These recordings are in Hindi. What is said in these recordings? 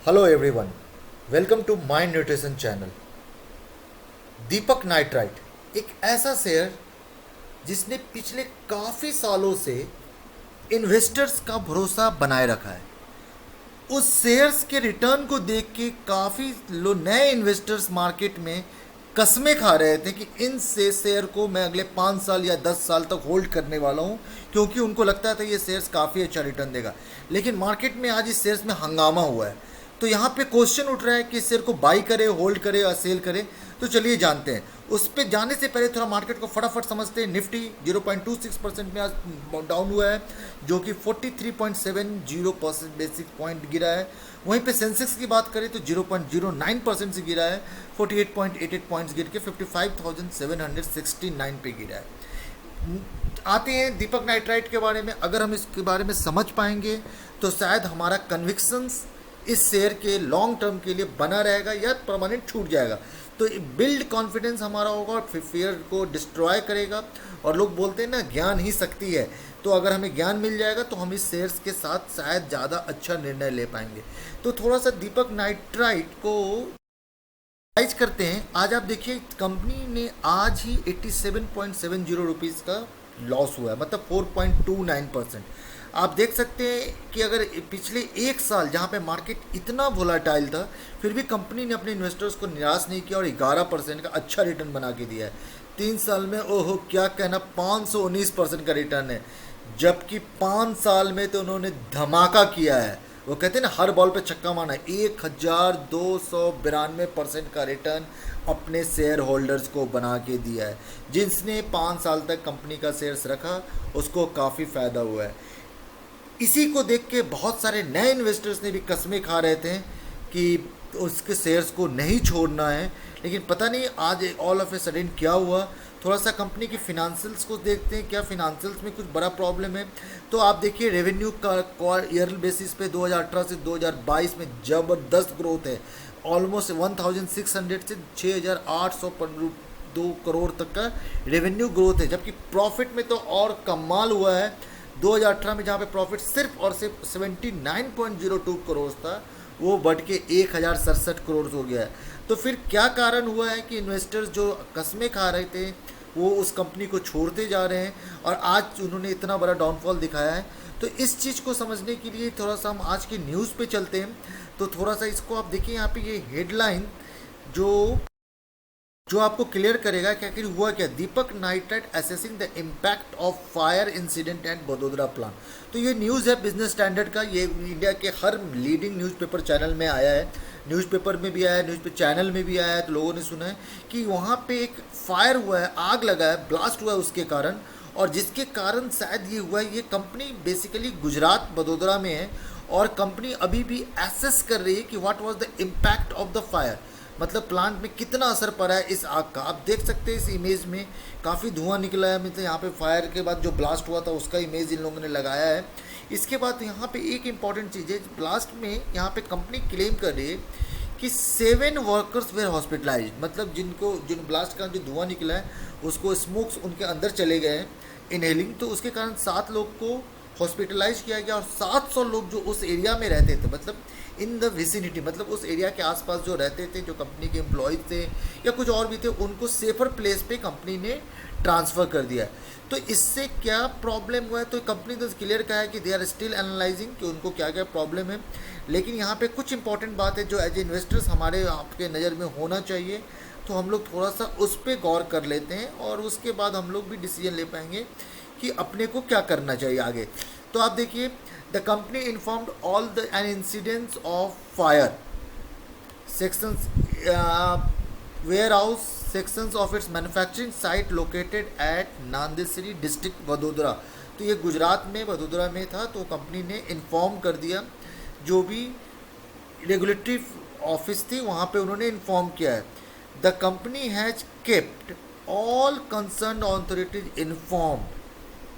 Hello everyone, welcome to my nutrition channel. Deepak Nitrite एक ऐसा शेयर जिसने पिछले काफ़ी सालों से इन्वेस्टर्स का भरोसा बनाए रखा है। उस शेयर्स के रिटर्न को देख के काफ़ी लो नए इन्वेस्टर्स मार्केट में कस्में खा रहे थे कि इन से शेयर को मैं अगले 5 साल या 10 साल तक होल्ड करने वाला हूँ, क्योंकि उनको लगता था ये शेयर्स काफ़ी अच्छा रिटर्न देगा। लेकिन मार्केट में आज इस शेयर्स में हंगामा हुआ है। तो यहाँ पे क्वेश्चन उठ रहा है कि इस शेयर को बाई करे, होल्ड करे या सेल करे। तो चलिए जानते हैं। उस पर जाने से पहले थोड़ा मार्केट को फटाफट समझते हैं। निफ्टी 0.26% में आज डाउन हुआ है, जो कि 43.70 बेसिक पॉइंट गिरा है। वहीं पे सेंसेक्स की बात करें तो 0.09% से गिरा है, 48.88 पॉइंट्स गिर के 55,769 पे गिरा है। आते हैं दीपक नाइट्राइट के बारे में। अगर हम इसके बारे में समझ पाएंगे तो शायद हमारा कन्विक्शंस इस शेयर के लॉन्ग टर्म के लिए बना रहेगा या परमानेंट छूट जाएगा। तो बिल्ड कॉन्फिडेंस हमारा होगा और फियर को डिस्ट्रॉय करेगा। और लोग बोलते हैं ना, ज्ञान ही शक्ति है। तो अगर हमें ज्ञान मिल जाएगा तो हम इस शेयर्स के साथ शायद ज़्यादा अच्छा निर्णय ले पाएंगे। तो थोड़ा सा दीपक नाइट्राइट को एनालाइज करते हैं। आज आप देखिए, कंपनी ने आज ही 87.70 रुपीज़ का लॉस हुआ है, मतलब 4.29%। आप देख सकते हैं कि अगर पिछले एक साल जहां पे मार्केट इतना वोलाटाइल था, फिर भी कंपनी ने अपने इन्वेस्टर्स को निराश नहीं किया और 11% का अच्छा रिटर्न बना के दिया है। 3 साल में ओहो क्या कहना, 519% का रिटर्न है। जबकि 5 साल में तो उन्होंने धमाका किया है। वो कहते हैं ना, हर बॉल पे छक्का मारना। 1292% का रिटर्न अपने शेयर होल्डर्स को बना के दिया है। जिसने 5 साल तक कंपनी का शेयर्स रखा उसको काफ़ी फ़ायदा हुआ है। इसी को देख के बहुत सारे नए इन्वेस्टर्स ने भी कस्में खा रहे थे कि उसके शेयर्स को नहीं छोड़ना है। लेकिन पता नहीं आज ऑल ऑफ ए सडन क्या हुआ। थोड़ा सा कंपनी की फिनेंशियल्स को देखते हैं, क्या फिनेंशियल्स में कुछ बड़ा प्रॉब्लम है। तो आप देखिए, रेवेन्यू का ईयर बेसिस पे 2018 से 2022 में ज़बरदस्त ग्रोथ है। ऑलमोस्ट 1600 से 6802 करोड़ तक का रेवेन्यू ग्रोथ है। जबकि प्रॉफिट में तो और कमाल हुआ है। 2018 में जहाँ पे प्रॉफिट सिर्फ और सिर्फ 79.02 करोड़ था, वो बढ़ के 1067 करोड़ हो गया है। तो फिर क्या कारण हुआ है कि इन्वेस्टर्स जो कस्में खा रहे थे वो उस कंपनी को छोड़ते जा रहे हैं और आज उन्होंने इतना बड़ा डाउनफॉल दिखाया है। तो इस चीज़ को समझने के लिए थोड़ा सा हम आज की न्यूज़ पे चलते हैं। तो थोड़ा सा इसको आप देखिए, यहाँ पे ये हेडलाइन जो जो आपको क्लियर करेगा कि आखिर हुआ क्या। Deepak nitrite assessing the impact of fire incident at Vadodara plant. तो ये न्यूज़ है बिजनेस स्टैंडर्ड का। ये इंडिया के हर लीडिंग न्यूज़पेपर चैनल में आया है। न्यूज़पेपर में भी आया है, न्यूज़ चैनल में भी आया है। तो लोगों ने सुना है कि वहाँ पे एक फायर हुआ है, आग लगा है, ब्लास्ट हुआ है उसके कारण। और जिसके कारण शायद ये हुआ है। ये कंपनी बेसिकली गुजरात बड़ोदरा में है और कंपनी अभी भी एसेस कर रही है कि what was the impact of the fire, मतलब प्लांट में कितना असर पड़ा है इस आग का। आप देख सकते हैं इस इमेज में काफ़ी धुआं निकला है। मतलब यहाँ पे फायर के बाद जो ब्लास्ट हुआ था उसका इमेज इन लोगों ने लगाया है। इसके बाद यहाँ पे एक इम्पॉर्टेंट चीज़ है, ब्लास्ट में यहाँ पे कंपनी क्लेम कर रही है कि 7 वर्कर्स वेर हॉस्पिटलाइज। मतलब जिन ब्लास्ट का जो धुआं निकला है उसको स्मोक्स उनके अंदर चले गए हैं इनहेलिंग, तो उसके कारण 7 लोग को हॉस्पिटलाइज किया गया। और 700 लोग जो उस एरिया में रहते थे, मतलब इन द विसिनिटी, मतलब उस एरिया के आसपास जो रहते थे, जो कंपनी के एम्प्लॉयज़ थे या कुछ और भी थे, उनको सेफर प्लेस पे कंपनी ने ट्रांसफ़र कर दिया। तो इससे क्या प्रॉब्लम हुआ है, तो कंपनी तो क्लियर कहा है कि दे आर स्टिल एनालाइजिंग कि उनको क्या क्या प्रॉब्लम है। लेकिन यहाँ पे कुछ इंपॉर्टेंट बात है जो एज इन्वेस्टर्स हमारे आपके नज़र में होना चाहिए। तो हम लोग थोड़ा सा उस पर गौर कर लेते हैं और उसके बाद हम लोग भी डिसीजन ले पाएंगे कि अपने को क्या करना चाहिए आगे। तो आप देखिए, the company informed all the an incidents of fire sections warehouse sections of its manufacturing site located at Nandesari district Vadodara. तो ये गुजरात में वडोदरा में था। तो कंपनी ने इन्फॉर्म कर दिया, जो भी रेगुलेटरी ऑफिस थी वहाँ पे उन्होंने इन्फॉर्म किया है। The company has kept all concern authorities informed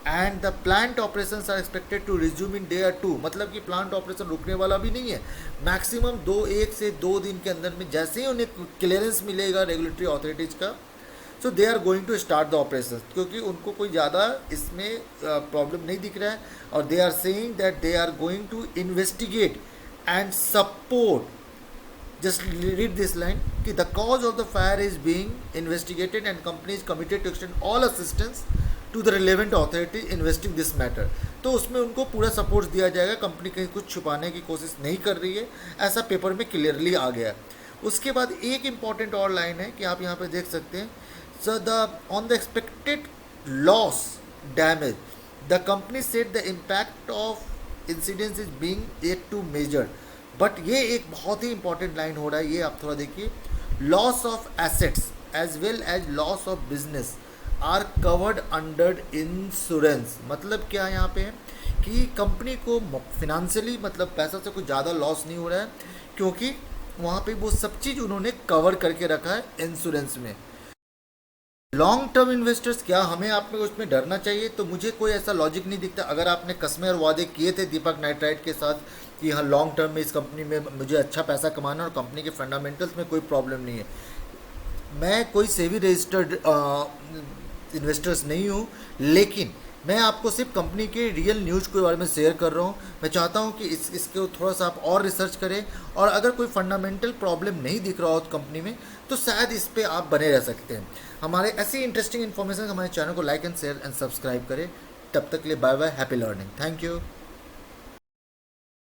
and the plant operations are expected to resume in day और 2। मतलब कि प्लांट ऑपरेशन रुकने वाला भी नहीं है। मैक्सिमम 1 से 2 दिन के अंदर में जैसे ही उन्हें क्लियरेंस मिलेगा रेगुलेटरी अथॉरिटीज़ का, so they are going to start the operation, क्योंकि उनको कोई ज़्यादा इसमें प्रॉब्लम नहीं दिख रहा है। और they are saying that they are going to investigate and support. Just read this line कि the cause of the fire is being investigated and company is committed to extend all assistance to the relevant authority investing this matter. तो उसमें उनको पूरा सपोर्ट दिया जाएगा, कंपनी कहीं कुछ छुपाने की कोशिश नहीं कर रही है, ऐसा पेपर में क्लियरली आ गया है. उसके बाद एक इम्पॉर्टेंट और लाइन है कि आप यहाँ पे देख सकते हैं, so the on the expected loss damage the company said the impact of incidence is being at to major. But ये एक बहुत ही इंपॉर्टेंट लाइन हो रहा है, ये आप थोड़ा देखिए. Loss of assets as well as loss of business are covered under insurance. मतलब क्या यहाँ पे है कि कंपनी को फिनेंशियली मतलब पैसा से कुछ ज़्यादा लॉस नहीं हो रहा है, क्योंकि वहाँ पे वो सब चीज़ उन्होंने कवर करके रखा है इंश्योरेंस में. लॉन्ग टर्म इन्वेस्टर्स, क्या हमें आप में उसमें डरना चाहिए? तो मुझे कोई ऐसा लॉजिक नहीं दिखता. अगर आपने कस्में और वादे किए थे दीपक नाइट्राइट के साथ कि हाँ लॉन्ग टर्म में इस कंपनी में मुझे अच्छा पैसा कमाना और कंपनी के फंडामेंटल्स में कोई प्रॉब्लम नहीं है. मैं कोई सेवी रजिस्टर्ड इन्वेस्टर्स नहीं हूँ, लेकिन मैं आपको सिर्फ कंपनी के रियल न्यूज़ के बारे में शेयर कर रहा हूँ. मैं चाहता हूँ कि इसको थोड़ा सा आप और रिसर्च करें, और अगर कोई फंडामेंटल प्रॉब्लम नहीं दिख रहा हो कंपनी में तो शायद इस पर आप बने रह सकते हैं. हमारे ऐसी इंटरेस्टिंग इन्फॉर्मेशन हमारे चैनल को like and share and subscribe करें. तब तक के लिए bye bye, happy learning, thank you.